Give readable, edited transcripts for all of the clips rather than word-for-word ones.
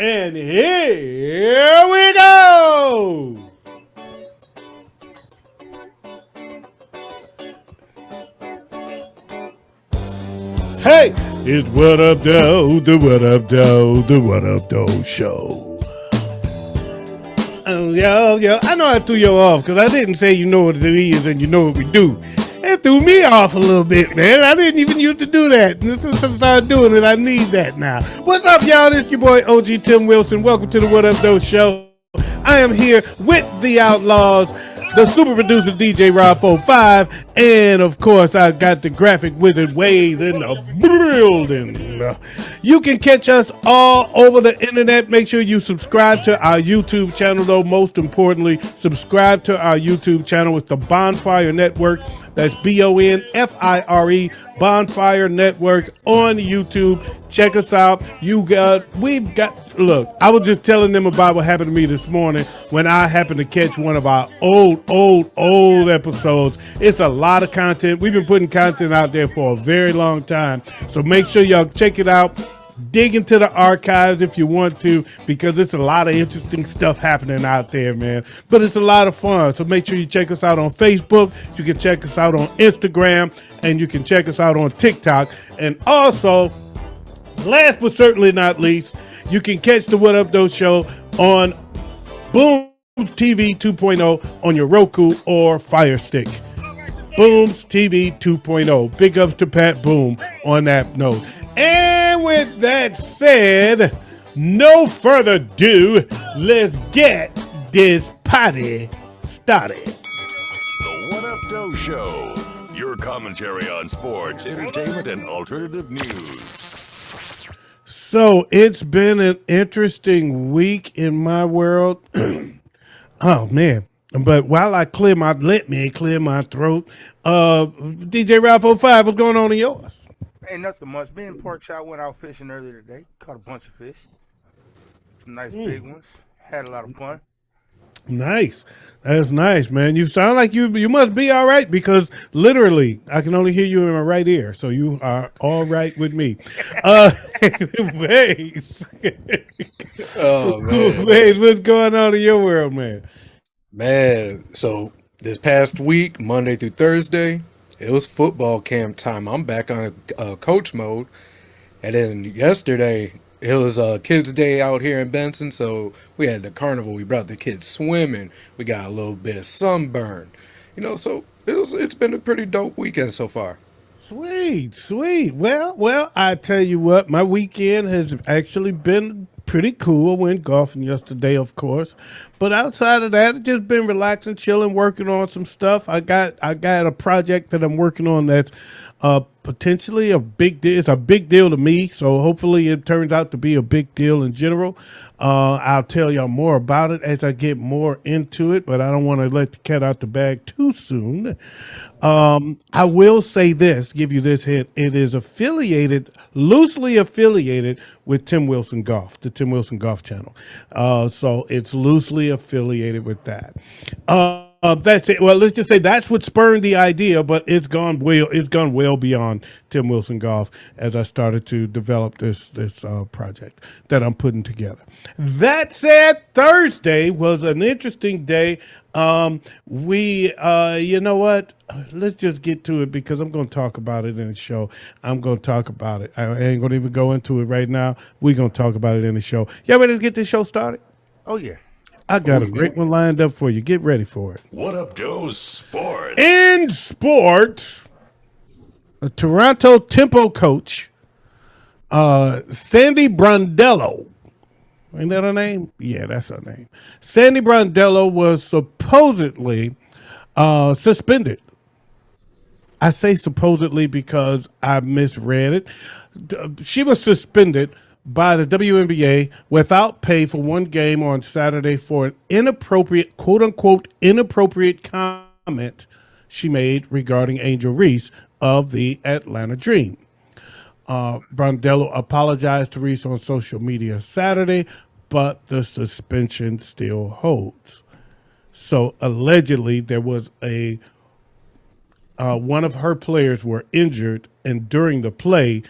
And here we go. Hey, it's What Up Doe, the What Up Doe, the What Up Doe show. Oh, yo, I know I threw you off because I didn't say you know what it is and you know what we do. It threw me off a little bit, man. I didn't even used to do that. Since I started doing it, I need that now. What's up, y'all? This your boy, OG Tim Wilson. Welcome to the What Up Doe show. I am here with the Outlaws, the super producer DJ Rob 45, and of course I got the graphic wizard Wayz in the building. You can catch us all over the internet. Make sure you subscribe to our YouTube channel, though. Most importantly, subscribe to our YouTube channel. It's the Bonfire Network. That's Bonfire, Bonfire Network on YouTube. Check us out. Look, I was just telling them about what happened to me this morning when I happened to catch one of our old episodes. It's a lot of content. We've been putting content out there for a very long time. So make sure y'all check it out. Dig into the archives if you want to, because it's a lot of interesting stuff happening out there, man. But it's a lot of fun. So make sure you check us out on Facebook. You can check us out on Instagram, and you can check us out on TikTok. And also, last but certainly not least, you can catch the What Up Doe show on Booms TV 2.0 on your Roku or Fire Stick. Booms TV 2.0. Big ups to Pat Boom on that note. And with that said, no further ado, let's get this party started. The What Up Doe Show, your commentary on sports, entertainment, and alternative news. So it's been an interesting week in my world. Oh, man. But while let me clear my throat. DJ Rob 45, what's going on in yours? Ain't nothing much. Me and Pork Chop went out fishing earlier today. Caught a bunch of fish. Some nice big ones. Had a lot of fun. Nice. That's nice, man. You sound like you must be all right, because literally I can only hear you in my right ear. So you are all right with me. Wait. Oh, man. Wait, what's going on in your world, man? Man, so this past week, Monday through Thursday, it was football camp time. I'm back on coach mode. And then yesterday, it was kids' day out here in Benson, so we had the carnival. We brought the kids swimming. We got a little bit of sunburn. So it's been a pretty dope weekend so far. Sweet. Well, I tell you what, my weekend has actually been pretty cool. I went golfing yesterday, of course, but outside of that, it's just been relaxing, chilling, working on some stuff. I got a project that I'm working on that's potentially a big deal. It's a big deal to me, so hopefully it turns out to be a big deal in general. I'll tell y'all more about it as I get more into it, but I don't want to let the cat out the bag too soon. I will say this, give you this hint. It is loosely affiliated with Tim Wilson Golf, the Tim Wilson Golf channel. So it's loosely affiliated with that. That's it. Well, let's just say that's what spurred the idea, but it's gone well beyond Tim Wilson Golf as I started to develop this project that I'm putting together. That said, Thursday was an interesting day. You know what? Let's just get to it, because I'm going to talk about it in the show. I'm going to talk about it. I ain't going to even go into it right now. We're going to talk about it in the show. Y'all ready to get this show started? Oh, yeah. I got a great one lined up for you. Get ready for it. What Up Doe Sports? In sports, a Toronto Tempo coach, Sandy Brondello. Ain't that her name? Yeah, that's her name. Sandy Brondello was supposedly suspended. I say supposedly because I misread it. She was suspended by the WNBA without pay for one game on Saturday for an inappropriate, quote-unquote, inappropriate comment she made regarding Angel Reese of the Atlanta Dream. Brondello apologized to Reese on social media Saturday, but the suspension still holds. So allegedly there was one of her players were injured, and during the play,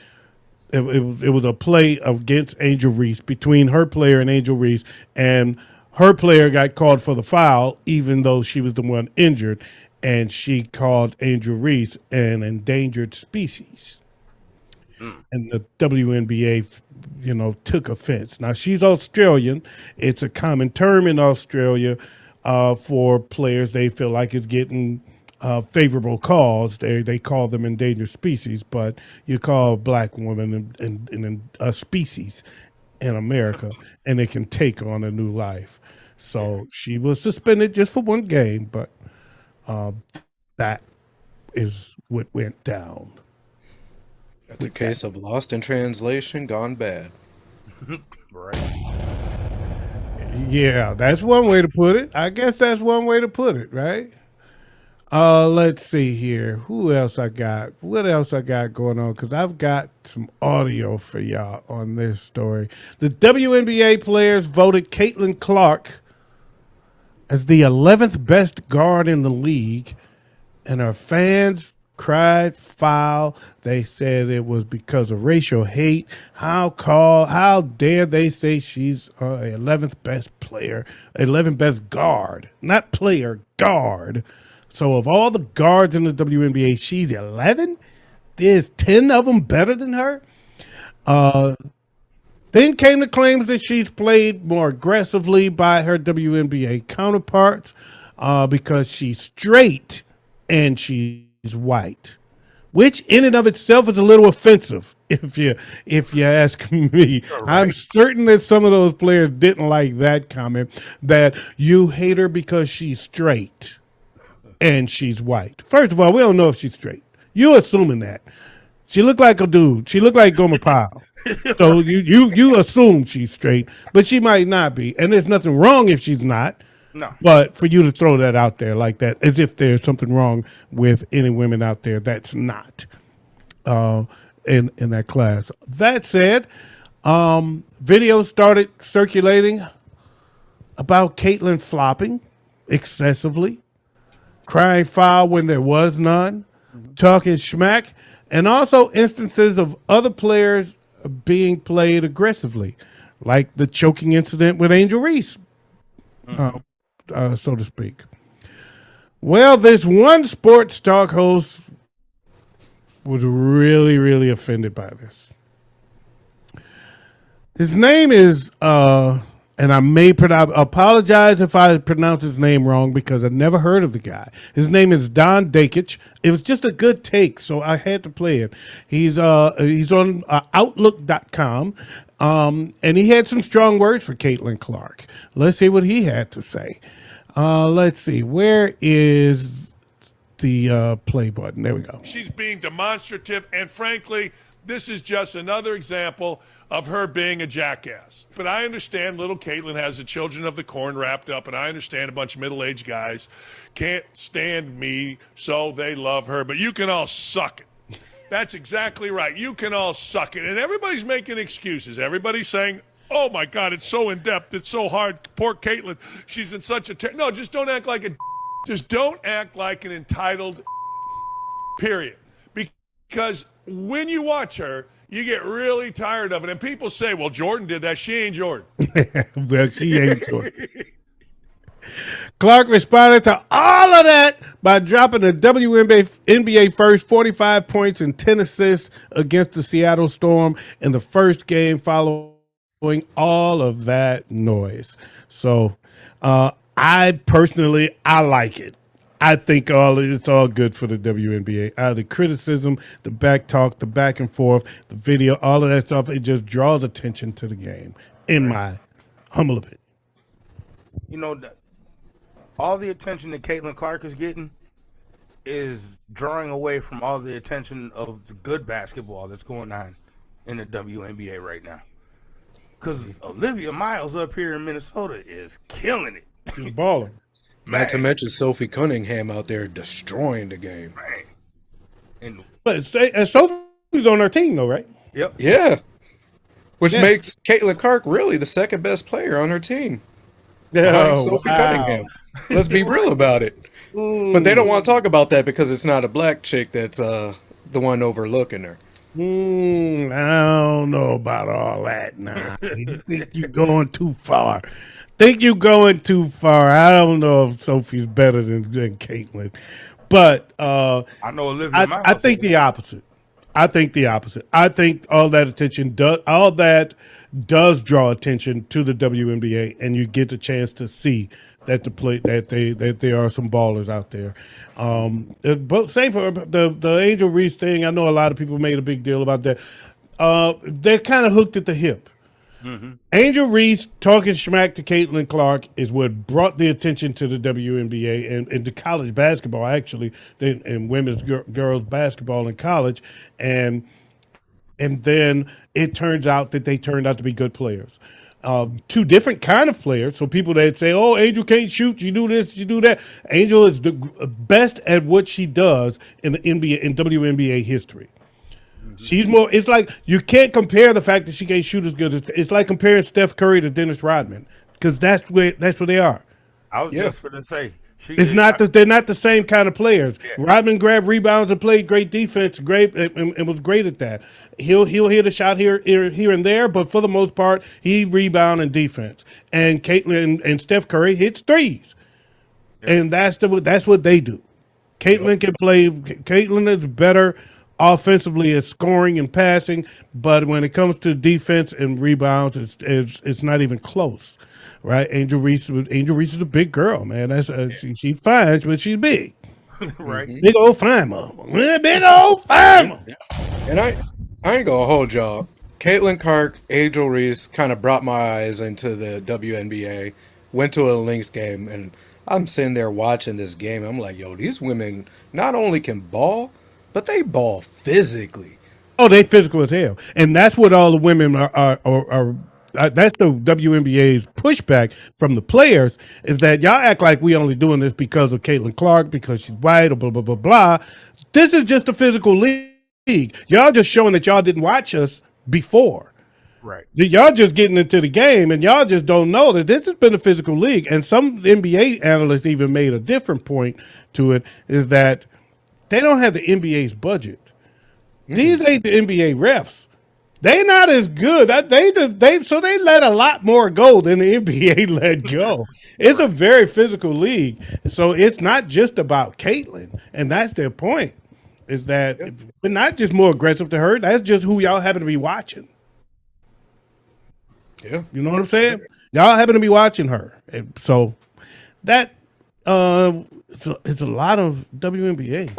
It was a play against Angel Reese between her player and Angel Reese, and her player got called for the foul, even though she was the one injured, and she called Angel Reese an endangered species. And the WNBA, took offense. Now, she's Australian. It's a common term in Australia for players they feel like is getting favorable calls. They call them endangered species, but you call a black woman in a species in America, and they can take on a new life. So she was suspended just for one game, but that is what went down. It's a case of lost in translation, gone bad. Right. Yeah, that's one way to put it. I guess that's one way to put it, right? Let's see here. Who else I got? What else I got going on? Because I've got some audio for y'all on this story. The WNBA players voted Caitlin Clark as the 11th best guard in the league, and her fans cried foul. They said it was because of racial hate. How dare they say she's 11th best player, 11th best guard, not player, guard. So of all the guards in the WNBA, she's 11? There's 10 of them better than her? Then came the claims that she's played more aggressively by her WNBA counterparts because she's straight and she's white, which in and of itself is a little offensive if you ask me. Right. I'm certain that some of those players didn't like that comment, that you hate her because she's straight and she's white. First of all, we don't know if she's straight. You're assuming that. She looked like a dude. She looked like Gomer Pyle. So you assume she's straight, but she might not be. And there's nothing wrong if she's not. No. But for you to throw that out there like that, as if there's something wrong with any women out there, that's not in that class. That said, videos started circulating about Caitlin flopping excessively, crying foul when there was none, talking schmack, and also instances of other players being played aggressively, like the choking incident with Angel Reese. So to speak. Well, this one sports talk host was really, really offended by this. His name is, and I may apologize if I pronounce his name wrong because I've never heard of the guy. His name is Don Dakic. It was just a good take, so I had to play it. He's on Outlook.com, and he had some strong words for Caitlin Clark. Let's see what he had to say. Let's see. Where is the play button? There we go. She's being demonstrative, and frankly, this is just another example of her being a jackass. But I understand little Caitlin has the children of the corn wrapped up, and I understand a bunch of middle-aged guys can't stand me, so they love her. But you can all suck it. That's exactly right. You can all suck it. And everybody's making excuses. Everybody's saying, oh, my God, it's so in-depth. It's so hard. Poor Caitlin. She's in such a... No, just don't act like a... Just don't act like an entitled... Period. Because when you watch her, you get really tired of it. And people say, well, Jordan did that. She ain't Jordan. Well, she ain't Jordan. Clark responded to all of that by dropping the WNBA first 45 points and 10 assists against the Seattle Storm in the first game following all of that noise. So I personally like it. I think it's all good for the WNBA. The criticism, the back talk, the back and forth, the video, all of that stuff, it just draws attention to the game, in my humble opinion. You know, all the attention that Caitlin Clark is getting is drawing away from all the attention of the good basketball that's going on in the WNBA right now. Because Olivia Miles up here in Minnesota is killing it. She's balling. Not to mention Sophie Cunningham out there destroying the game. Right. But Sophie's on her team, though, right? Yep. Yeah. Which makes Caitlin Clark really the second best player on her team. Behind Sophie Cunningham. Let's be real about it. But they don't want to talk about that because it's not a black chick that's the one overlooking her. I don't know about all that now. You think you're going too far. Think you're going too far. I don't know if Sophie's better than Caitlyn. But I know Olivia I Miles. think the opposite. I think the opposite. I think all that does draw attention to the WNBA, and you get the chance to see that there are some ballers out there. But same for the Angel Reese thing. I know a lot of people made a big deal about that. They're kind of hooked at the hip. Angel Reese talking smack to Caitlin Clark is what brought the attention to the WNBA and to college basketball, actually, and women's girls basketball in college, and then it turns out that they turned out to be good players. Two different kind of players. So people that say, "Oh, Angel can't shoot. You do this, you do that." Angel is the best at what she does in the NBA in WNBA history. She's more. It's like you can't compare the fact that she can't shoot as good as. It's like comparing Steph Curry to Dennis Rodman because that's where they are. I was just going to say. They're not the same kind of players. Yeah. Rodman grabbed rebounds and played great defense, and was great at that. He'll hit a shot here and there, but for the most part, he rebound and defense. And Caitlin and Steph Curry hits threes, and that's what they do. Caitlin can play. Caitlin is better offensively at scoring and passing, but when it comes to defense and rebounds, it's not even close. Right, Angel Reese is a big girl, man. That's she's fine, but she's big. Right, big old fine mama, big old fine mama. And I ain't gonna hold y'all. Caitlin Clark, Angel Reese kind of brought my eyes into the WNBA. Went to a Lynx game, and I'm sitting there watching this game. I'm like, yo, these women not only can ball, but they ball physically. Oh, they physical as hell, and that's what all the women are. That's the WNBA's pushback from the players is that y'all act like we only doing this because of Caitlin Clark because she's white or blah blah blah blah. This is just a physical league. Y'all just showing that y'all didn't watch us before. right. Y'all just getting into the game, and y'all just don't know that this has been a physical league. And some NBA analysts even made a different point to it: is that they don't have the NBA's budget. These ain't the NBA refs. They not as good. So they let a lot more go than the NBA let go. It's a very physical league, so it's not just about Caitlin, and that's their point. Is that we're not just more aggressive to her? That's just who y'all happen to be watching. Yeah, You know what I'm saying? Y'all happen to be watching her, and so that it's a lot of WNBA.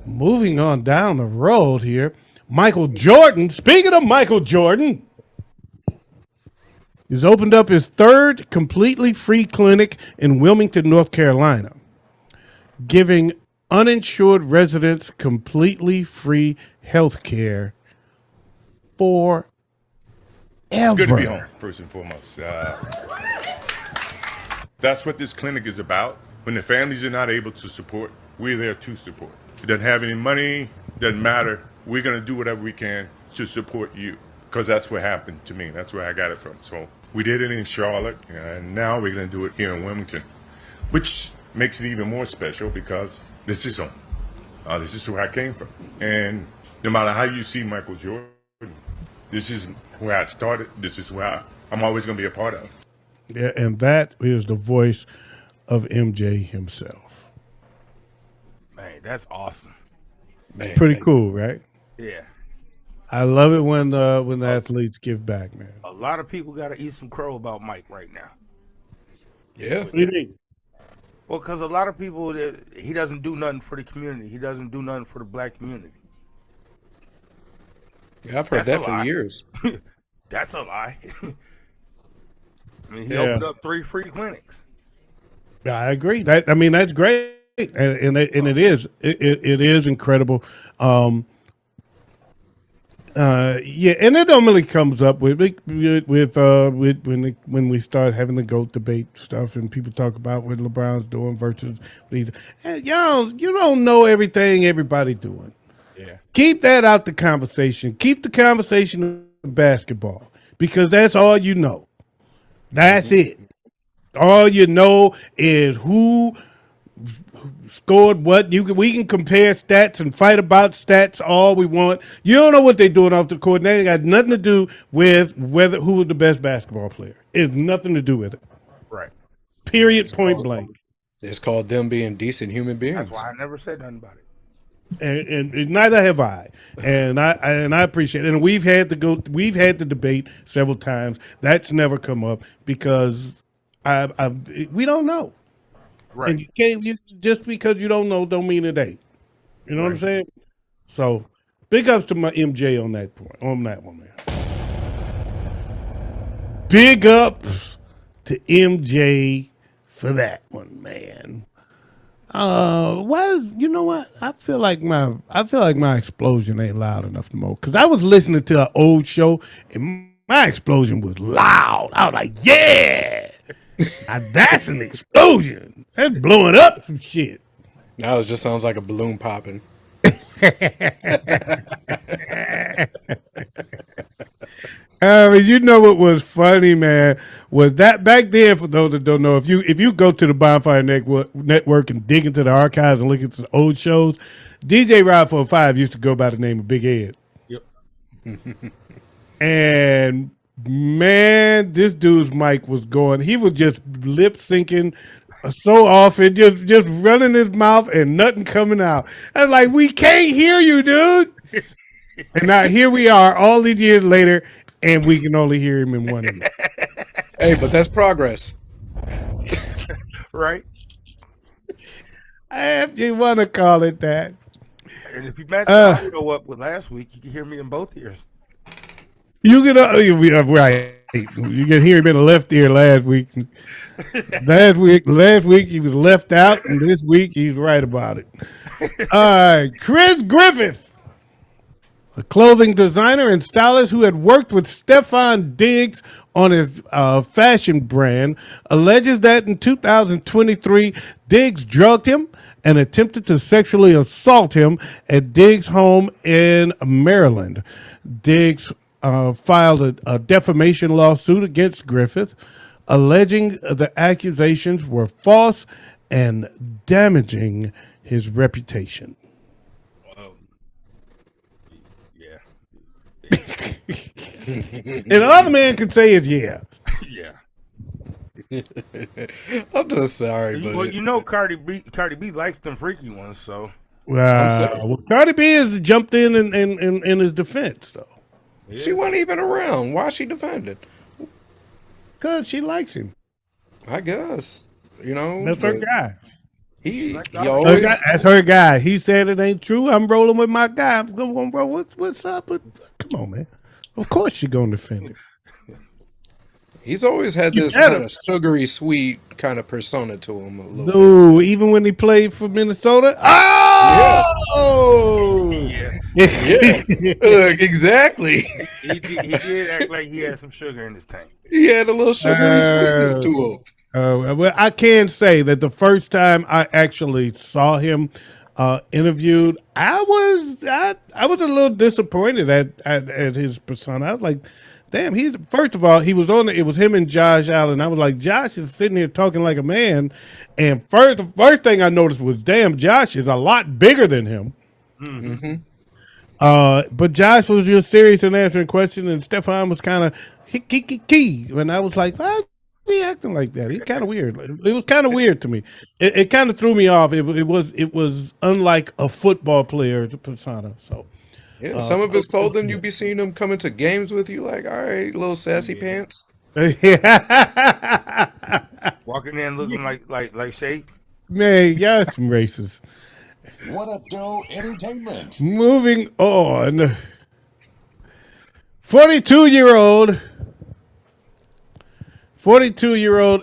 Moving on down the road here, Michael Jordan. Speaking of Michael Jordan, he's opened up his third completely free clinic in Wilmington, North Carolina, giving uninsured residents completely free health care forever. It's good to be home, first and foremost. That's what this clinic is about. When the families are not able to support, we're there to support. It doesn't have any money, doesn't matter. We're going to do whatever we can to support you because that's what happened to me. That's where I got it from. So we did it in Charlotte, and now we're going to do it here in Wilmington, which makes it even more special because this is home. This is where I came from. And no matter how you see Michael Jordan, this is where I started. This is where I'm always going to be a part of. Yeah, and that is the voice of MJ himself. Man, that's awesome. Pretty cool, right? Yeah. I love it when the athletes give back, man. A lot of people got to eat some crow about Mike right now. yeah. What do you mean? Well, because a lot of people, he doesn't do nothing for the community. He doesn't do nothing for the black community. Yeah, I've heard That's that a for lie. years. That's a lie. I mean, he Yeah. opened up 3 free clinics. Yeah, I agree. That's great, and it is incredible. Yeah, and it normally comes up with when we start having the GOAT debate stuff, and people talk about what LeBron's doing versus these. And y'all, you don't know everything everybody doing. Yeah. Keep that out the conversation. Keep the conversation of basketball because that's all you know. That's it. All you know is who scored what. We can compare stats and fight about stats all we want. You don't know what they're doing off the court. They got nothing to do with who was the best basketball player. It's nothing to do with it. Right. Period. Point blank. It's called them being decent human beings. That's why I never said nothing about it. And neither have I, and I appreciate it. And we've had the debate several times. That's never come up because we don't know. Right. And you can't just because you don't know don't mean it ain't. You know what I'm saying? So big ups to my MJ on that point, on that one, man. Big ups to MJ for that one, man. You know what? I feel like my explosion ain't loud enough no more. Cause I was listening to an old show and my explosion was loud. I was like, yeah, now that's an explosion. That's blowing up some shit. Now it just sounds like a balloon popping. You know what was funny, man, was that back then, for those that don't know, if you go to the Bonfire Network and dig into the archives and look at the old shows, DJ Rod 45 used to go by the name of Big Ed. Yep. And man, this dude's mic was going, he was just lip syncing so often, just running his mouth and nothing coming out. I was like, we can't hear you, dude. And now here we are all these years later, and we can only hear him in one ear. Hey, but that's progress. Right. If you want to call it that. And if you match the audio up with last week, you can hear me in both ears. You can right. You can hear him in the left ear last week. Last week he was left out, and this week he's right about it. All right, Chris Griffith, a clothing designer and stylist who had worked with Stefan Diggs on his fashion brand, alleges that in 2023, Diggs drugged him and attempted to sexually assault him at Diggs' home in Maryland. Diggs filed a defamation lawsuit against Griffith, alleging the accusations were false and damaging his reputation. Yeah. And the other man could say is yeah. Yeah. I'm just sorry, but Well, you know Cardi B likes them freaky ones, so. Well, Cardi B has jumped in his defense, though. Yeah. she wasn't even around. Why she defended? Because she likes him. I guess. You know, That's her guy. He Her always. That's her guy. He said it ain't true. I'm rolling with my guy. I'm going, bro, what's up? Come on, man. Of course she's going to defend him. He's always had this better. kind of sugary sweet kind of persona to him a little bit. No, even when he played for Minnesota. Oh! Yeah. Exactly. He did act like he had some sugar in his tank. He had a little sugary sweetness to him. Well, I can say that the first time I actually saw him interviewed, I was a little disappointed at his persona. I was like, damn, first of all, he was it was him and Josh Allen. I was like, Josh is sitting here talking like a man. And the first thing I noticed was, damn, Josh is a lot bigger than him. Mm-hmm. But Josh was just serious in answering questions, and Stefan was kind of key. And I was like, why is he acting like that? He's kind of weird. It was kind of weird to me. It kind of threw me off. It was unlike a football player's persona. So. Yeah, some of his clothing, you be seeing him coming to games with you, like, all right, little sassy pants. Walking in looking like Shay. Man, y'all some racist. What Up Doe Entertainment. Moving on. 42-year-old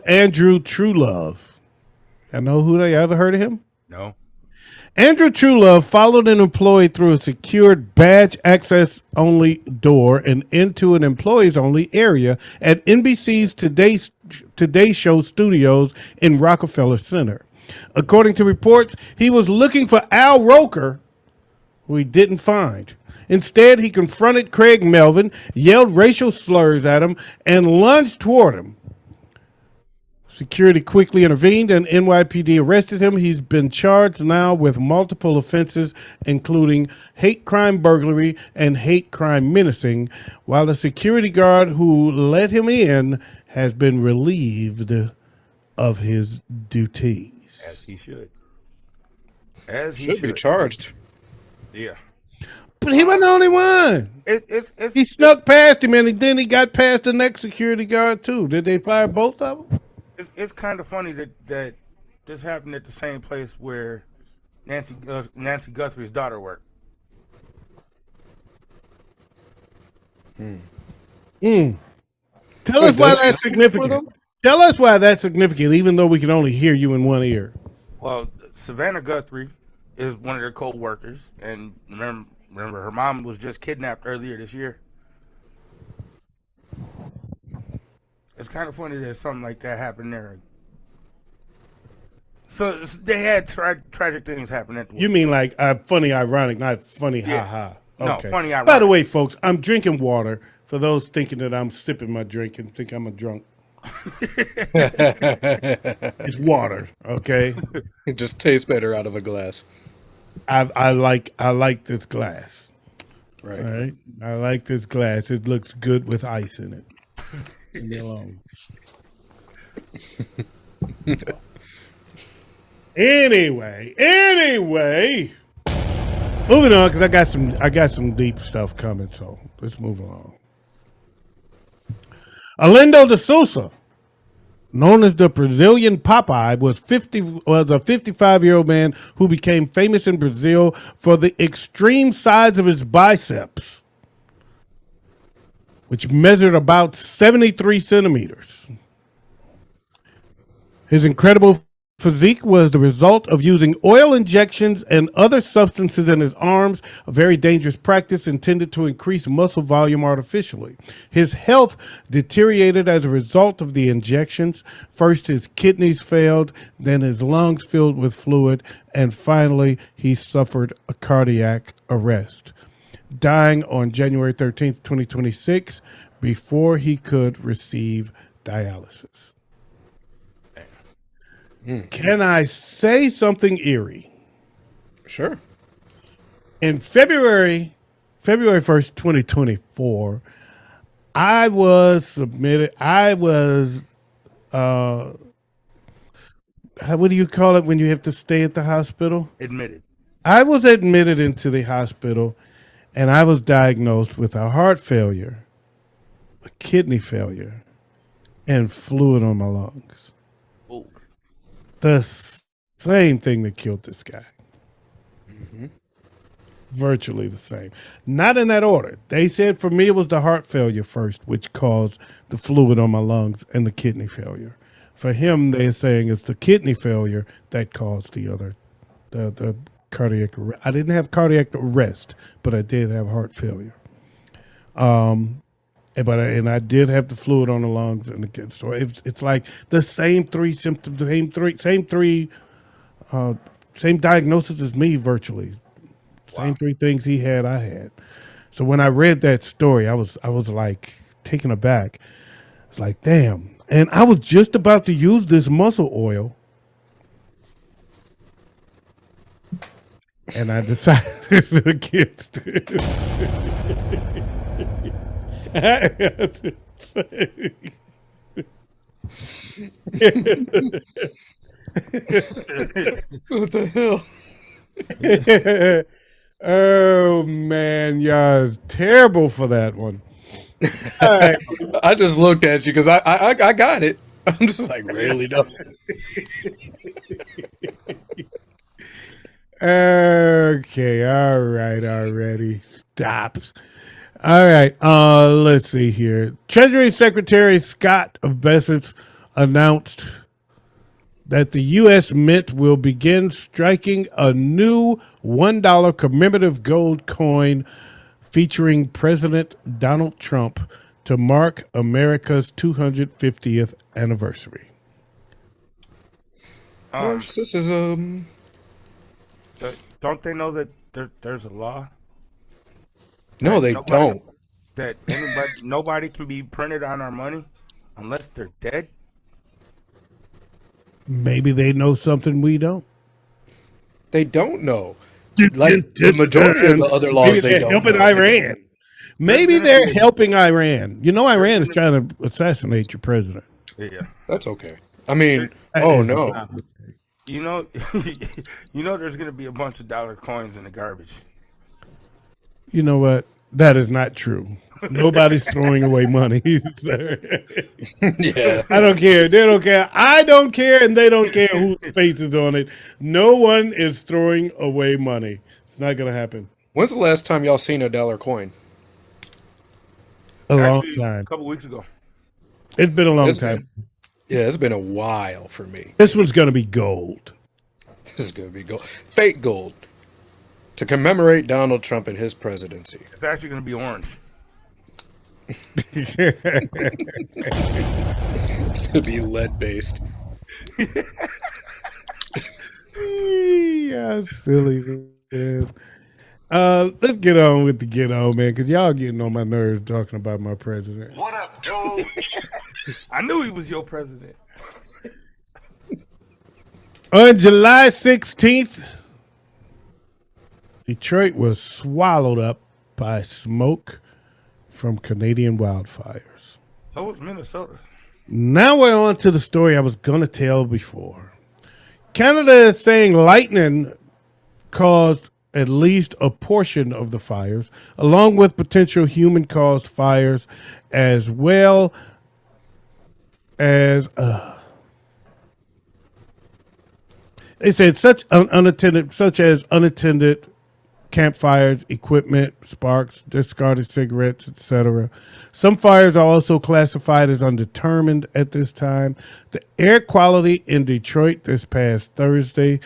Andrew Truelove. I know who they ever heard of him? No. Andrew Truelove followed an employee through a secured badge access only door and into an employees only area at NBC's Today Show studios in Rockefeller Center. According to reports, he was looking for Al Roker, who he didn't find. Instead, he confronted Craig Melvin, yelled racial slurs at him, and lunged toward him. Security quickly intervened and NYPD arrested him. He's been charged now with multiple offenses, including hate crime burglary and hate crime menacing, while the security guard who let him in has been relieved of his duties. As he should. As he Should be charged. Yeah. But he wasn't the only one. He snuck past him, and then he got past the next security guard, too. Did they fire both of them? It's kind of funny that this happened at the same place where Nancy Guthrie's daughter worked. Tell us why that's significant. Tell us why that's significant, even though we can only hear you in one ear. Well, Savannah Guthrie is one of their co-workers, and remember her mom was just kidnapped earlier this year. It's kind of funny that something like that happened there. So they had tragic things happen at the You mean like funny, ironic, not funny, ha-ha. No, Okay. funny, ironic. By the way, folks, I'm drinking water for those thinking that I'm sipping my drink and think I'm a drunk. It's water, okay? It just tastes better out of a glass. I like this glass. Right. All right? I like this glass. It looks good with ice in it. Leave me alone. Anyway, moving on because I got some deep stuff coming. So let's move along. Alindo de Souza, known as the Brazilian Popeye, was a 55-year-old man who became famous in Brazil for the extreme size of his biceps, which measured about 73 centimeters. His incredible physique was the result of using oil injections and other substances in his arms, a very dangerous practice intended to increase muscle volume artificially. His health deteriorated as a result of the injections. First, his kidneys failed, then his lungs filled with fluid, and finally, he suffered a cardiac arrest, dying on January 13th, 2026, before he could receive dialysis. Can I say something eerie? Sure. In February 1st, 2024, I was what do you call it when you have to stay at the hospital? Admitted. I was admitted into the hospital, and I was diagnosed with a heart failure, a kidney failure, and fluid on my lungs. Oh. The same thing that killed this guy. Mm-hmm. Virtually the same. Not in that order. They said for me it was the heart failure first, which caused the fluid on my lungs, and the kidney failure. For him, they're saying it's the kidney failure that caused the cardiac arrest. I didn't have cardiac arrest, but I did have heart failure. And I did have the fluid on the lungs and the kidney. So it's like the same three symptoms, same diagnosis as me virtually. Wow. Same three things he had, I had. So when I read that story, I was like taken aback. It's like, damn. And I was just about to use this muscle oil. And I decided against it. What the hell? Oh man, y'all terrible for that one. Right. I just looked at you because I got it. I'm just like, really though. Okay, all right, already. Stops. All right, let's see here. Treasury Secretary Scott Bessent announced that the U.S. Mint will begin striking a new $1 commemorative gold coin featuring President Donald Trump to mark America's 250th anniversary. This is Don't they know that there's a law? No, they don't. That nobody can be printed on our money unless they're dead. Maybe they know something we don't. They don't know. Like the majority of the other laws, Maybe they they're don't helping know. Iran. Maybe gonna they're be- helping Iran. You know, Iran is trying to assassinate your president. Yeah. That's okay. I mean, That oh is no. not okay. You know, there's gonna be a bunch of dollar coins in the garbage. You know what? That is not true. Nobody's throwing away money. Sir. Yeah. I don't care. They don't care. I don't care, and they don't care whose face is on it. No one is throwing away money. It's not going to happen. When's the last time y'all seen a dollar coin? A long Actually, time. A couple weeks ago. It's been a long It's time. It's been a while for me. This one's going to be gold. This is going to be gold. Fake gold. To commemorate Donald Trump and his presidency. It's actually gonna be orange. It's going to be lead based. Yeah, silly man. Let's get on with the get on, man, because y'all getting on my nerves talking about my president. What up, Doe? I knew he was your president. On July 16th, Detroit was swallowed up by smoke from Canadian wildfires. So was Minnesota. Now we're on to the story I was going to tell before. Canada is saying lightning caused at least a portion of the fires, along with potential human-caused fires, as well as they said such as unattended campfires, equipment, sparks, discarded cigarettes, etc. Some fires are also classified as undetermined at this time. The air quality in Detroit this past Thursday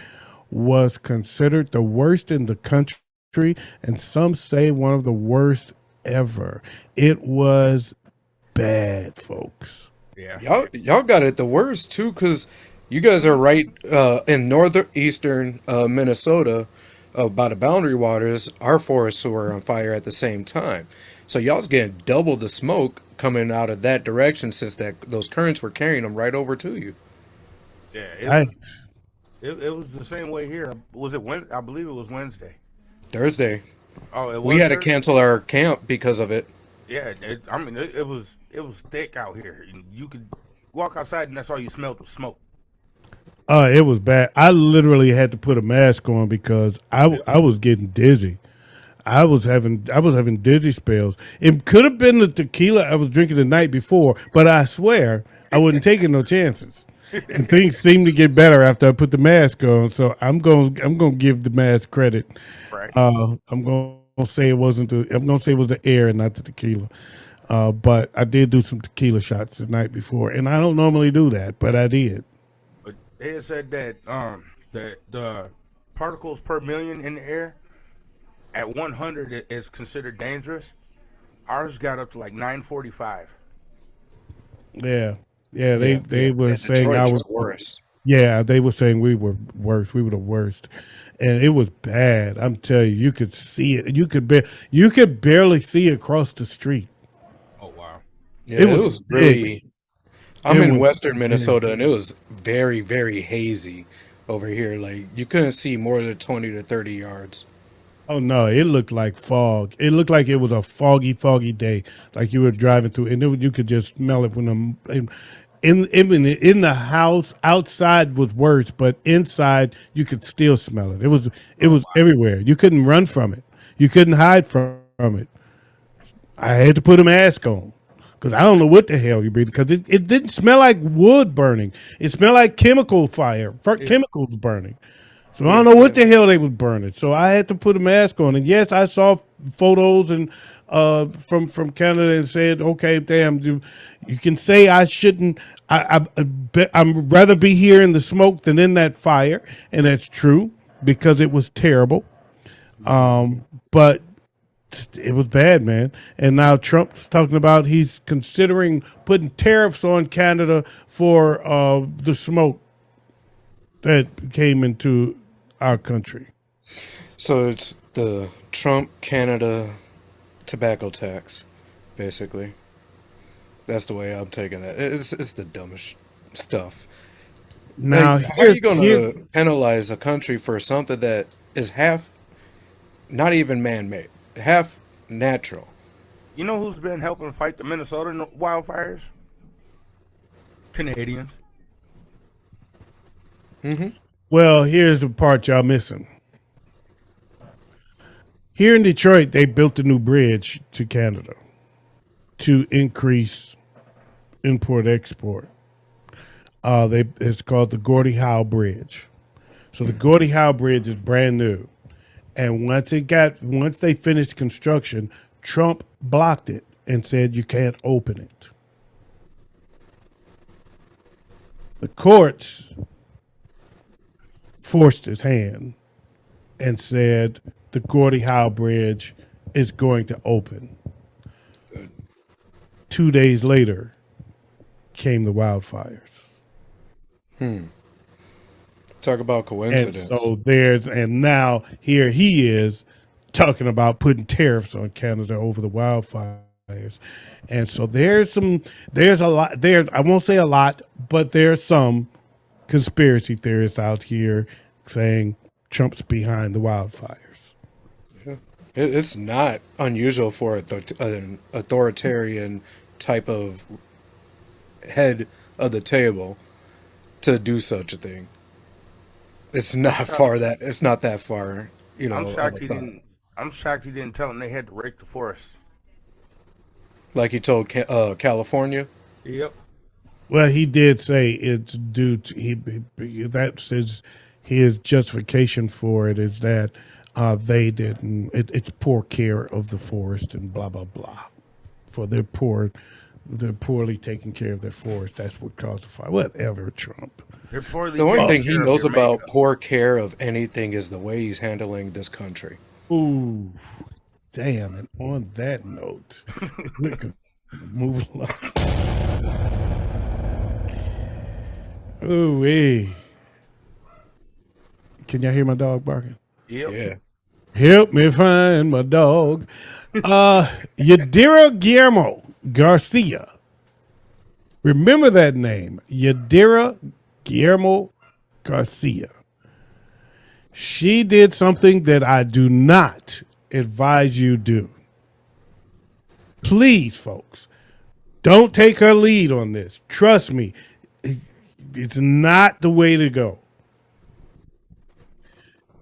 was considered the worst in the country, and some say one of the worst ever. It was bad, folks. Yeah. Y'all got it the worst too, because you guys are right in northeastern Minnesota by the boundary waters. Our forests were on fire at the same time, so y'all's getting double the smoke coming out of that direction, since those currents were carrying them right over to you. Yeah. It was the same way here. Was it Wednesday? I believe it was Wednesday. Thursday, Oh, it was. we had to Thursday? cancel our camp because of it. Yeah. It was thick out here. You could walk outside and that's all you smelled was smoke. It was bad. I literally had to put a mask on because I was getting dizzy. I was having dizzy spells. It could have been the tequila I was drinking the night before, but I swear I wasn't taking no chances. And things seemed to get better after I put the mask on. So I'm going to give the mask credit. Right. I'm going to say it was the air and not the tequila. But I did do some tequila shots the night before, and I don't normally do that, but I did. But they had said that the particles per million in the air at 100 is considered dangerous. Ours got up to like 945. Yeah. They were saying Detroit I was was worse. Yeah, they were saying we were worse. We were the worst, and it was bad. I'm telling you, you could see it. You could barely see across the street. Oh wow. Yeah, It it was was really. I'm It in was western Minnesota, and it was very, very hazy over here. Like you couldn't see more than 20 to 30 yards. Oh no, it looked like fog. It looked like it was a foggy day, like you were driving through, and you could just smell it when in the house. Outside was worse, but inside you could still smell it. It was everywhere. You couldn't run from it. You couldn't hide from it. I had to put a mask on because I don't know what the hell you breathing. Because it didn't smell like wood burning. It smelled like chemicals burning. So I don't know what the hell they was burning. So I had to put a mask on. And yes, I saw photos and from Canada and said, okay, damn, you can say I shouldn't. I'm rather be here in the smoke than in that fire, and that's true because it was terrible. But it was bad, man. And now Trump's talking about he's considering putting tariffs on Canada for the smoke that came into our country. So it's the Trump Canada tobacco tax, basically. That's the way I'm taking that. It's the dumbest stuff. Now, Like, how are you going to penalize a country for something that is half, not even man-made, half natural? You know who's been helping fight the Minnesota wildfires? Canadians. well, here's the part y'all missing. Here in Detroit, they built a new bridge to Canada to increase import-export. It's called the Gordie Howe Bridge. So the Gordie Howe Bridge is brand new, and once they finished construction, Trump blocked it and said you can't open it. The courts forced his hand and said the Gordie Howe Bridge is going to open. 2 days later came the wildfires. Talk about coincidence. And now here he is talking about putting tariffs on Canada over the wildfires. And so there's a lot there. I won't say a lot, but there's some conspiracy theorists out here saying Trump's behind the wildfires. It's not unusual for an authoritarian type of head of the table to do such a thing. It's not It's not that far. You know. I'm shocked he didn't tell them they had to rake the forest. Like he told California. Yep. Well, he did say it's due to that's his justification for it is that they didn't. It's poor care of the forest and blah blah blah. For they're poorly taking care of their forest. That's what caused the fire. Whatever, Trump. The only thing he knows about poor care of anything is the way he's handling this country. Ooh, damn! And on that note, we can move along. Ooh wee! Can y'all hear my dog barking? Yep. Yeah. Help me find my dog. Yadira Guillermo Garcia. Remember that name, Yadira Guillermo Garcia. She did something that I do not advise you do. Please, folks, don't take her lead on this. Trust me, it's not the way to go.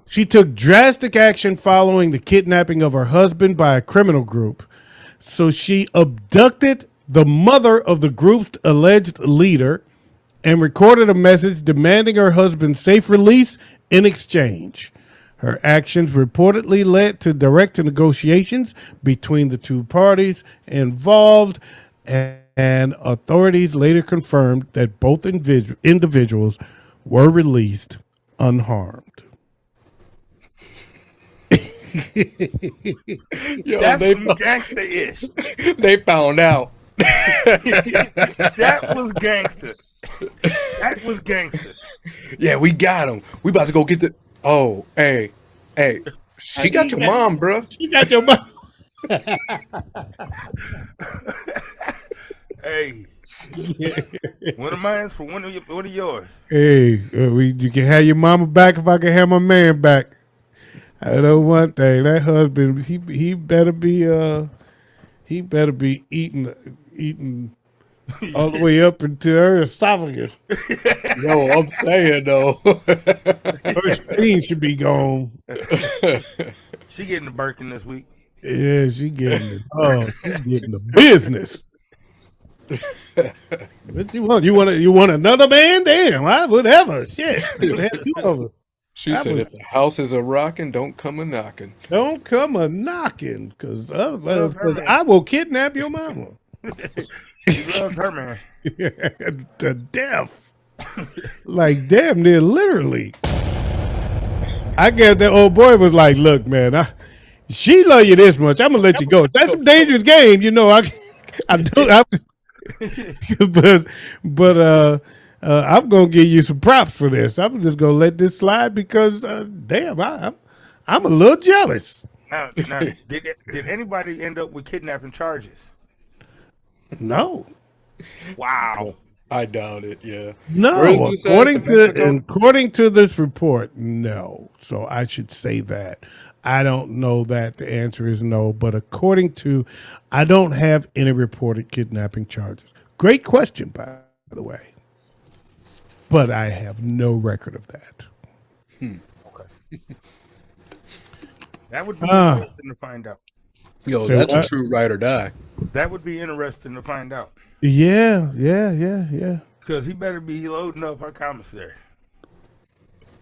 She took drastic action following the kidnapping of her husband by a criminal group. So she abducted the mother of the group's alleged leader and recorded a message demanding her husband's safe release in exchange. Her actions reportedly led to direct negotiations between the two parties involved, and authorities later confirmed that both individuals were released unharmed. Yo, That's some gangster-ish. They found out. That was gangster. That was gangster. Yeah, we got him. We about to go get the. Oh, hey. She got your mom, bro. You got your mom. Hey. One of mine for one of yours. Hey, you can have your mama back if I can have my man back. I know one thing. That husband, he better be eating all the way up into her esophagus. Yo, I'm saying though. Her spleen should be gone. She getting the Birkin this week. Yeah, she getting the business. What you want? You want another man? Damn, whatever. Shit. You have two of us. She said, if the house is a rocking, don't come a knocking. Don't come a knocking, because I will kidnap your mama. She loves her man. To death. Like, damn near literally. I guess that old boy was like, look, man, she love you this much. I'm going to let you go. That's a dangerous game, you know. But I'm gonna give you some props for this. I'm just gonna let this slide because, damn, I'm a little jealous. Now, did anybody end up with kidnapping charges? No. Wow. I doubt it. Yeah. Where is No, this at? The Mexico? according to this report, no. So I should say that. I don't know that the answer is no, but according to, I don't have any reported kidnapping charges. Great question, by the way, but I have no record of that. That would be interesting to find out. Yo, Say that's what? a true ride or die. That would be interesting to find out. Yeah. Because he better be loading up her commissary.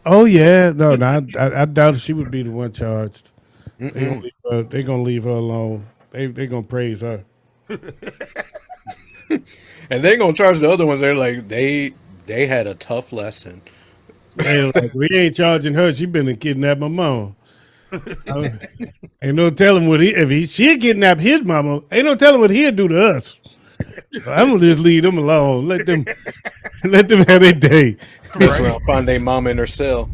Oh yeah, no, I doubt she would be the one charged. They gonna leave her alone. They gonna praise her. And they gonna charge the other ones. They're like, they had a tough lesson. They like, we ain't charging her. She been to kidnap my mom. Ain't no telling what she kidnap his mama. Ain't no telling what he'll do to us. So I'm gonna just leave them alone. Let them have their day. Mess around, find their mom in her cell.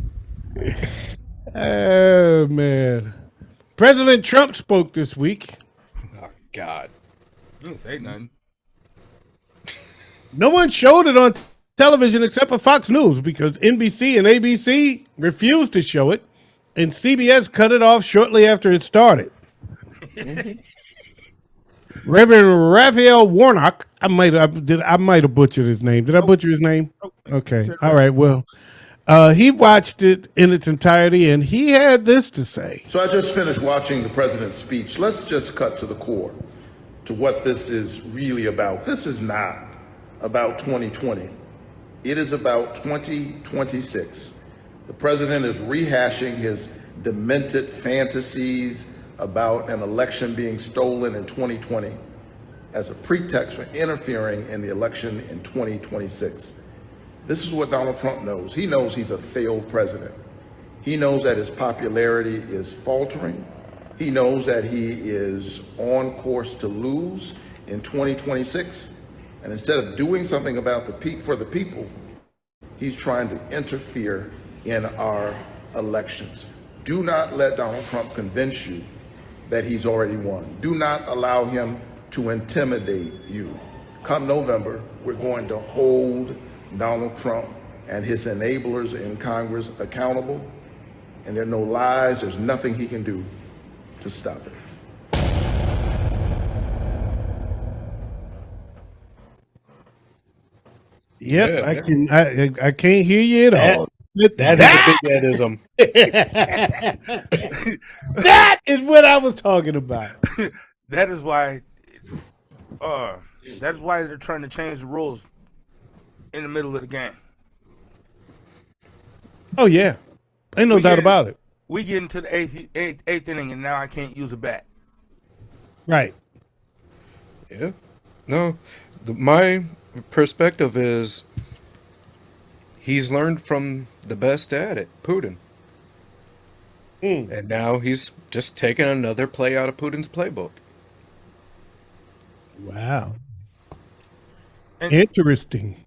Oh man, President Trump spoke this week. Oh God. You didn't say nothing. No one showed it on television except for Fox News because NBC and ABC refused to show it, and CBS cut it off shortly after it started. Reverend Raphael Warnock, I might have butchered his name. Did I butcher his name? Okay, all right. Well, he watched it in its entirety, and he had this to say. So I just finished watching the president's speech. Let's just cut to the core, to what this is really about. This is not about 2020. It is about 2026. The president is rehashing his demented fantasies about an election being stolen in 2020 as a pretext for interfering in the election in 2026. This is what Donald Trump knows. He knows he's a failed president. He knows that his popularity is faltering. He knows that he is on course to lose in 2026. And instead of doing something about for the people, he's trying to interfere in our elections. Do not let Donald Trump convince you that he's already won. Do not allow him to intimidate you. Come November, we're going to hold Donald Trump and his enablers in Congress accountable, and there are no lies, there's nothing he can do to stop it. Yep, I can't hear you at all. That is a big headism. That is what I was talking about. That is why they're trying to change the rules in the middle of the game. Oh yeah, ain't no doubt about it. We get into the eighth inning, and now I can't use a bat. Right. Yeah. No, my perspective is he's learned from the best at it, Putin. And now he's just taking another play out of Putin's playbook. Wow. And interesting.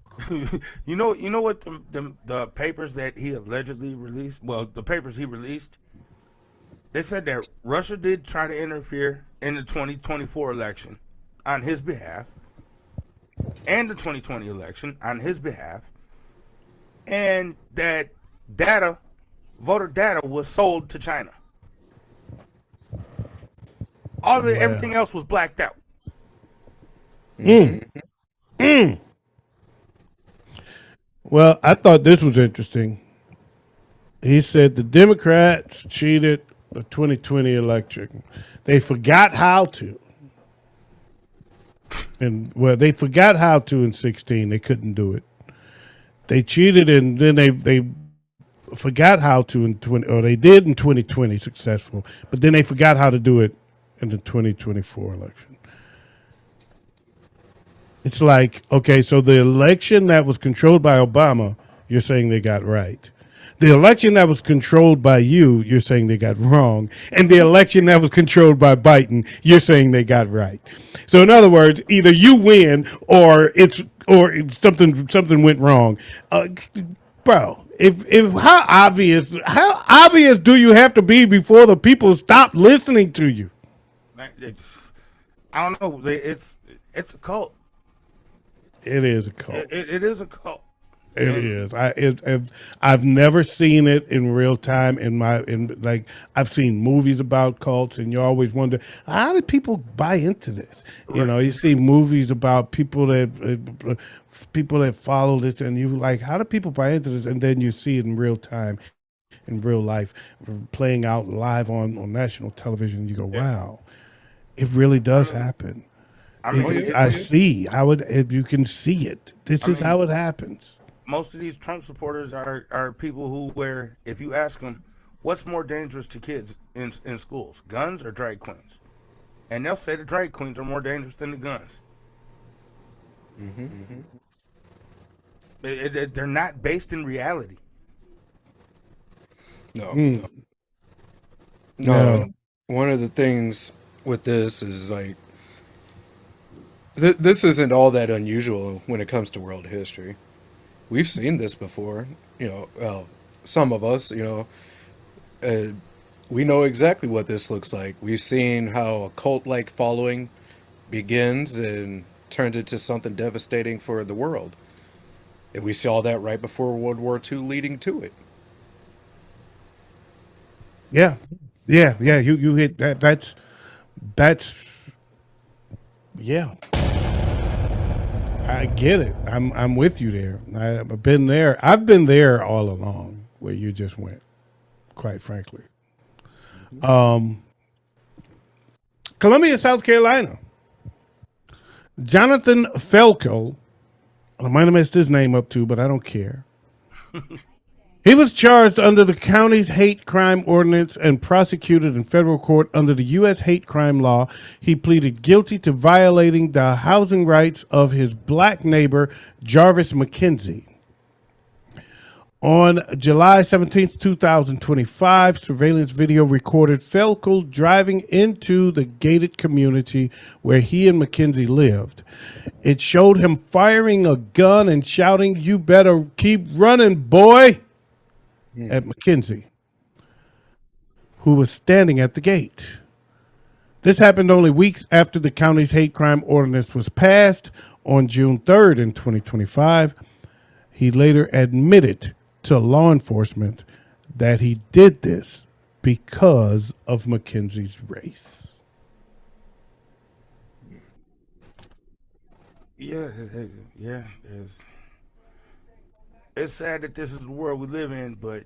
You know what the papers that he allegedly released? Well, the papers he released, they said that Russia did try to interfere in the 2024 election on his behalf, and the 2020 election on his behalf, and that voter data was sold to China. Everything else was blacked out. Well, I thought this was interesting. He said the Democrats cheated the 2020 election. They forgot how to. They forgot how to in 16. They couldn't do it. They cheated, and then they forgot how to in 20, or they did in 2020 successful, but then they forgot how to do it in the 2024 election. It's like, okay, so the election that was controlled by Obama, you're saying they got right. The election that was controlled by you're saying they got wrong. And the election that was controlled by Biden, you're saying they got right. So in other words, either you win or something went wrong. Bro, if how obvious do you have to be before the people stop listening to you? I don't know. It's a cult. It is a cult. It is a cult. It is. I've never seen it in real time. Like I've seen movies about cults, and you always wonder how did people buy into this. You know, you see movies about people that follow this, and you like, how do people buy into this? And then you see it in real time, in real life, playing out live on national television. And you go, wow, it really does happen. I see how it. You can see it. This is how it happens. Most of these Trump supporters are people who, where if you ask them, what's more dangerous to kids in schools, guns or drag queens, and they'll say the drag queens are more dangerous than the guns. They're not based in reality. No. One of the things with this is like this isn't all that unusual when it comes to world history. We've seen this before, well, some of us, we know exactly what this looks like. We've seen how a cult-like following begins and turns into something devastating for the world. And we saw that right before World War II leading to it. Yeah. You hit that. That's yeah. I get it. I'm with you there. I've been there. I've been there all along where you just went, quite frankly. Columbia, South Carolina. Jonathan Felko. I might have messed his name up too, but I don't care. He was charged under the county's hate crime ordinance and prosecuted in federal court under the U.S. hate crime law. He pleaded guilty to violating the housing rights of his black neighbor, Jarvis McKenzie. On July 17, 2025, surveillance video recorded Felkel driving into the gated community where he and McKenzie lived. It showed him firing a gun and shouting, "You better keep running, boy," at McKenzie, who was standing at the gate. This happened only weeks after the county's hate crime ordinance was passed on June 3rd in 2025. He later admitted to law enforcement that he did this because of McKenzie's race. Yeah. It's sad that this is the world we live in, but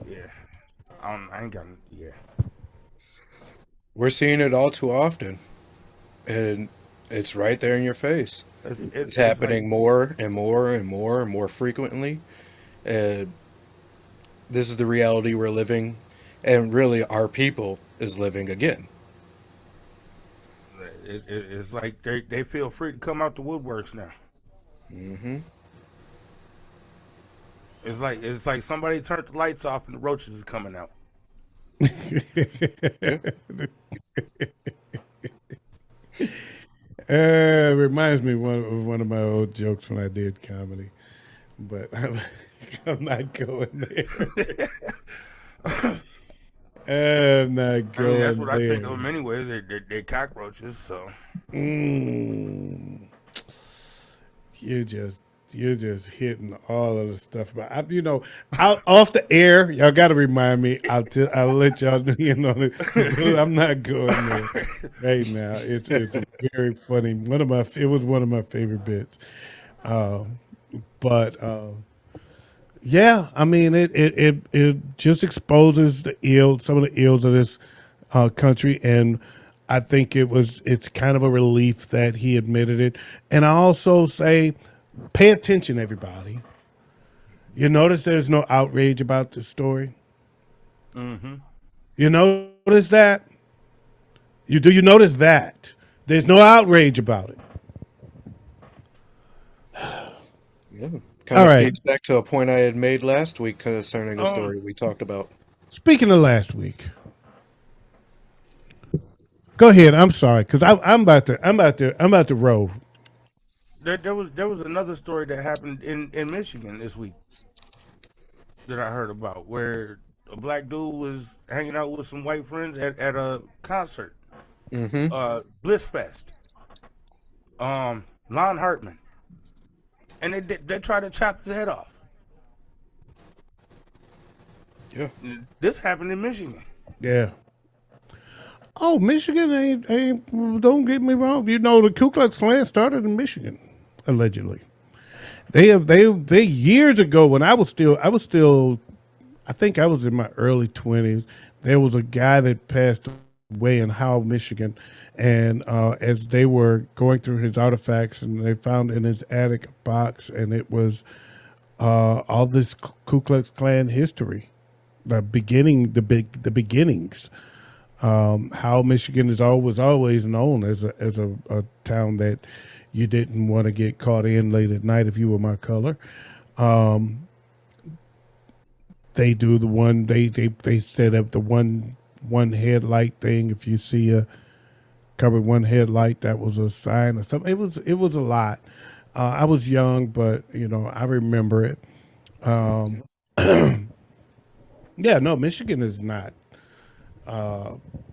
yeah, I ain't got. Yeah, We're seeing it all too often, and it's right there in your face. It's happening more and more and more and more frequently. This is the reality we're living, and really our people is living again. It's like they feel free to come out the woodworks now. It's like somebody turned the lights off and the roaches is coming out. It reminds me of one of my old jokes when I did comedy, but I'm not going there. I'm not going that's what there. I think of them anyways. They cockroaches, so. You're just hitting all of the stuff. But out off the air, y'all got to remind me. I'll let y'all know. I'm not going there right now. It's very funny. It was one of my favorite bits. Yeah, I mean it just exposes some of the ills of this country, and I think it's kind of a relief that he admitted it. And I also say, pay attention, everybody. You notice there's no outrage about the story? Mm-hmm. You notice that? You notice that? There's no outrage about it. Yeah. Kind of feeds back to a point I had made last week concerning the story we talked about. Speaking of last week, go ahead. I'm sorry, because I'm about to roll. There was another story that happened in Michigan this week that I heard about, where a black dude was hanging out with some white friends at a concert, Bliss Fest. Lon Hartman, and they tried to chop his head off. Yeah. This happened in Michigan. Yeah. Oh, Michigan ain't. Don't get me wrong. You know, the Ku Klux Klan started in Michigan, allegedly. They years ago when I was still. I think I was in my early 20s. There was a guy that passed away in Howell, Michigan, and as they were going through his artifacts, and they found in his attic a box, and it was all this Ku Klux Klan history, the beginnings. Howell, Michigan was always known as a town that you didn't want to get caught in late at night if you were my color. They do the one they set up the one headlight thing. If you see a covered one headlight, that was a sign or something. It was a lot. I was young, but I remember it. Yeah, no, Michigan is not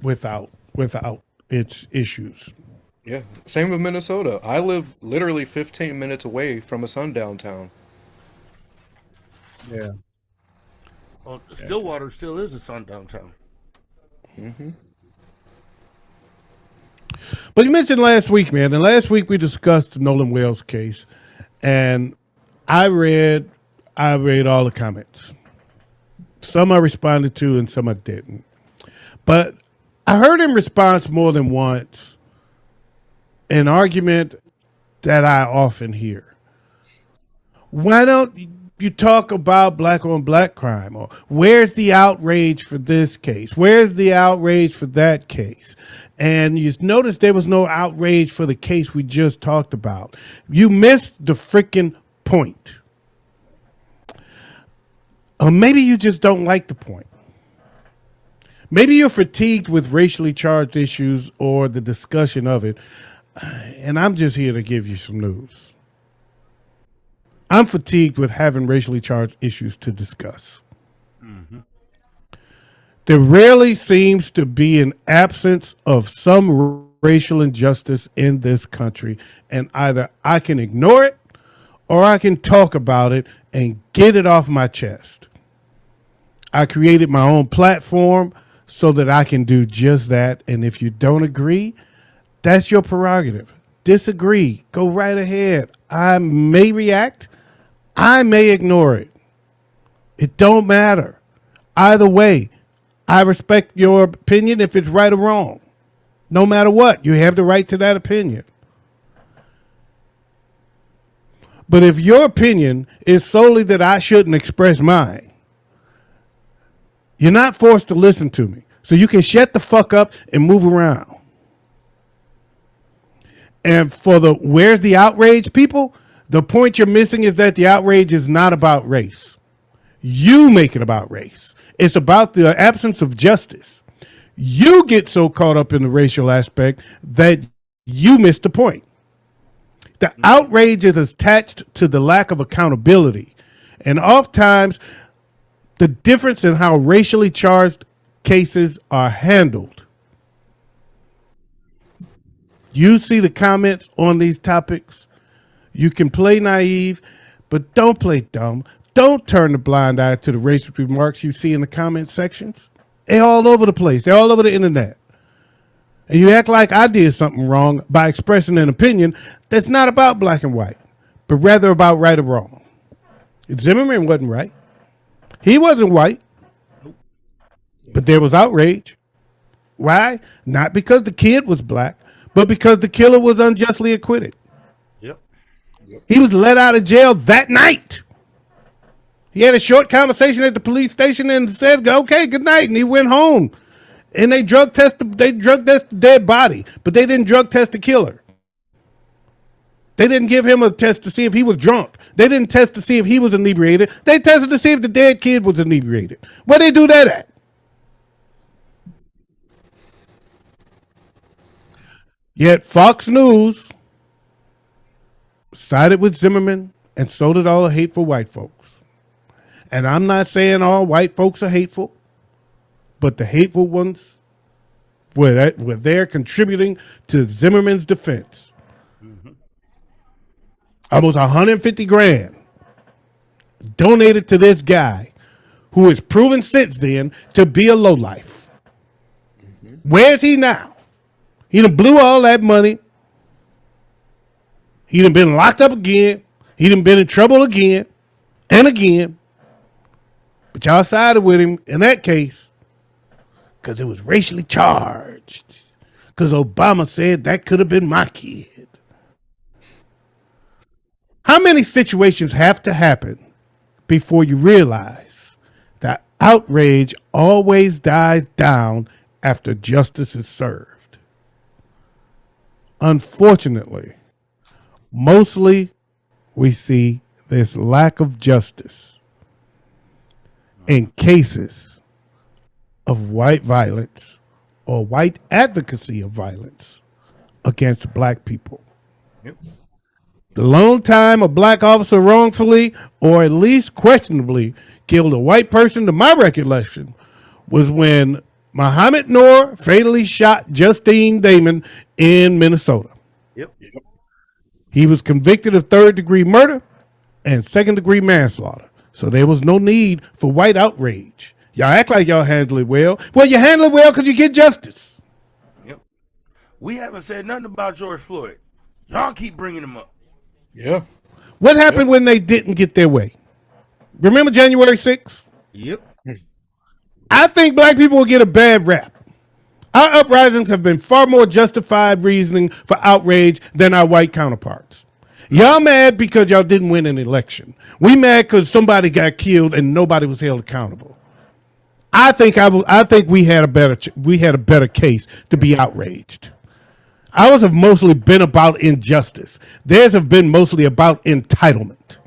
without its issues. Yeah. Same with Minnesota. I live literally 15 minutes away from a sundown town. Yeah. Well, Stillwater still is a sundown town. Mm-hmm. But you mentioned last week, man, and last week we discussed the Nolan Wells case, and I read all the comments. Some I responded to and some I didn't. But I heard in response more than once an argument that I often hear. Why don't you talk about black on black crime? Or where's the outrage for this case? Where's the outrage for that case? And you notice there was no outrage for the case we just talked about. You missed the freaking point. Or maybe you just don't like the point. Maybe you're fatigued with racially charged issues or the discussion of it. And I'm just here to give you some news. I'm fatigued with having racially charged issues to discuss. Mm-hmm. There rarely seems to be an absence of some racial injustice in this country, and either I can ignore it or I can talk about it and get it off my chest. I created my own platform so that I can do just that, and if you don't agree, that's your prerogative. Disagree, go right ahead. I may react, I may ignore it. It don't matter. Either way, I respect your opinion if it's right or wrong. No matter what, you have the right to that opinion. But if your opinion is solely that I shouldn't express mine, you're not forced to listen to me. So you can shut the fuck up and move around. And for the where's the outrage, people? The point you're missing is that the outrage is not about race. You make it about race. It's about the absence of justice. You get so caught up in the racial aspect that you miss the point. The outrage is attached to the lack of accountability. And oftentimes, the difference in how racially charged cases are handled. You see the comments on these topics. You can play naive, but don't play dumb. Don't turn the blind eye to the racist remarks you see in the comment sections. They're all over the place. They're all over the internet. And you act like I did something wrong by expressing an opinion that's not about black and white, but rather about right or wrong. Zimmerman wasn't right. He wasn't white, but there was outrage. Why? Not because the kid was black, but because the killer was unjustly acquitted. Yep. He was let out of jail that night. He had a short conversation at the police station and said, okay, good night. And he went home. And they drug tested the dead body, but they didn't drug test the killer. They didn't give him a test to see if he was drunk. They didn't test to see if he was inebriated. They tested to see if the dead kid was inebriated. Where they do that at? Yet Fox News sided with Zimmerman, and so did all the hateful white folks. And I'm not saying all white folks are hateful, but the hateful ones were there contributing to Zimmerman's defense. Mm-hmm. almost 150 grand, donated to this guy who has proven since then to be a lowlife. Where is he now? He done blew all that money. He done been locked up again. He done been in trouble again and again. But y'all sided with him in that case because it was racially charged. Because Obama said that could have been my kid. How many situations have to happen before you realize that outrage always dies down after justice is served? Unfortunately, mostly we see this lack of justice in cases of white violence or white advocacy of violence against black people. Yep. The lone time a black officer wrongfully or at least questionably killed a white person, to my recollection, was when Muhammad Noor fatally shot Justine Damon in Minnesota. Yep. He was convicted of third-degree murder and second-degree manslaughter. So there was no need for white outrage. Y'all act like y'all handle it well. Well, you handle it well because you get justice. Yep. We haven't said nothing about George Floyd. Y'all keep bringing him up. Yeah. What happened when they didn't get their way? Remember January 6th? Yep. I think black people will get a bad rap. Our uprisings have been far more justified reasoning for outrage than our white counterparts. Y'all mad because y'all didn't win an election. We mad because somebody got killed and nobody was held accountable. I think we had a better case to be outraged. Ours have mostly been about injustice. Theirs have been mostly about entitlement.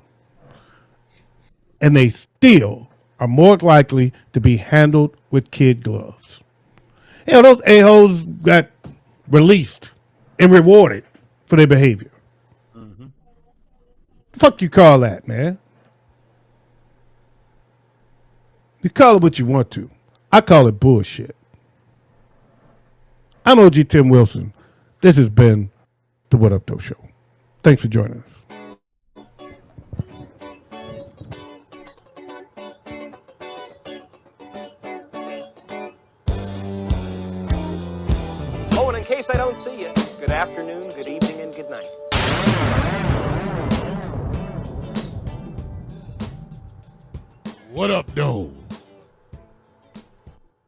And they still are more likely to be handled with kid gloves. Hell, those a-holes got released and rewarded for their behavior. Mm-hmm. Fuck you call that, man? You call it what you want to. I call it bullshit. I'm OG Tim Wilson. This has been the What Up Though Show. Thanks for joining us. Oh, and in case I don't see you, good afternoon, good evening, and good night. What up, though?